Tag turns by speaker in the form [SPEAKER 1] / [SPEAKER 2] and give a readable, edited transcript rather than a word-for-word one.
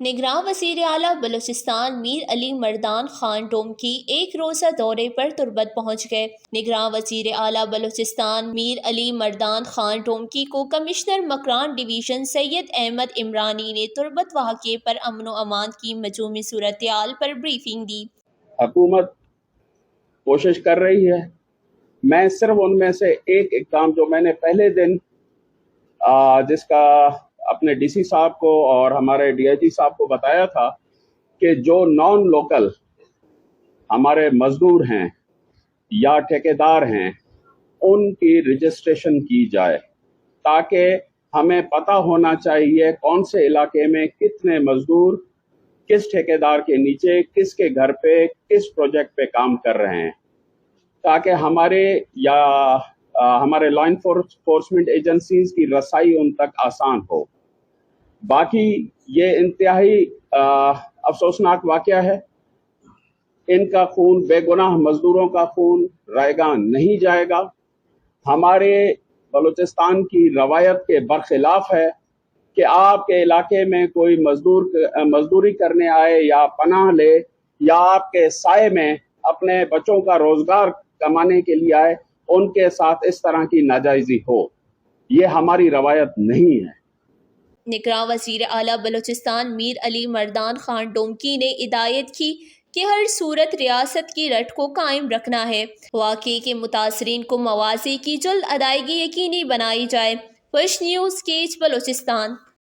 [SPEAKER 1] نگراں وزیر اعلیٰ بلوچستان میر علی مردان خان ڈوم کی ایک روزہ دورے پر تربت پہنچ گئے۔ نگراں وزیر اعلیٰ بلوچستان میر علی مردان خان ڈوم کی کو کمشنر مکران ڈویژن سید احمد عمرانی نے تربت واقعے پر امن و امان کی مجموعی صورتحال پر بریفنگ دی۔
[SPEAKER 2] حکومت کوشش کر رہی ہے۔ میں صرف ان میں سے ایک اقدام جو میں نے پہلے دن جس کا اپنے ڈی سی صاحب کو اور ہمارے ڈی آئی جی صاحب کو بتایا تھا کہ جو نان لوکل ہمارے مزدور ہیں یا ٹھیکیدار ہیں ان کی رجسٹریشن کی جائے، تاکہ ہمیں پتہ ہونا چاہیے کون سے علاقے میں کتنے مزدور کس ٹھیکیدار کے نیچے کس کے گھر پہ کس پروجیکٹ پہ کام کر رہے ہیں، تاکہ ہمارے لا انفورسمنٹ ایجنسیز کی رسائی ان تک آسان ہو۔ باقی یہ انتہائی افسوسناک واقعہ ہے۔ ان کا خون، بے گناہ مزدوروں کا خون رائے گاں نہیں جائے گا۔ ہمارے بلوچستان کی روایت کے برخلاف ہے کہ آپ کے علاقے میں کوئی مزدوری کرنے آئے یا پناہ لے یا آپ کے سائے میں اپنے بچوں کا روزگار کمانے کے لیے آئے، ان کے ساتھ اس طرح کی ناجائزی ہو۔ یہ ہماری روایت نہیں ہے۔
[SPEAKER 1] نگراں وزیر اعلیٰ بلوچستان میر علی مردان خان ڈومکی نے ہدایت کی کہ ہر صورت ریاست کی رٹ کو قائم رکھنا ہے۔ واقعے کے متاثرین کو مواضع کی جلد ادائیگی یقینی بنائی جائے۔ First news catch Balochistan.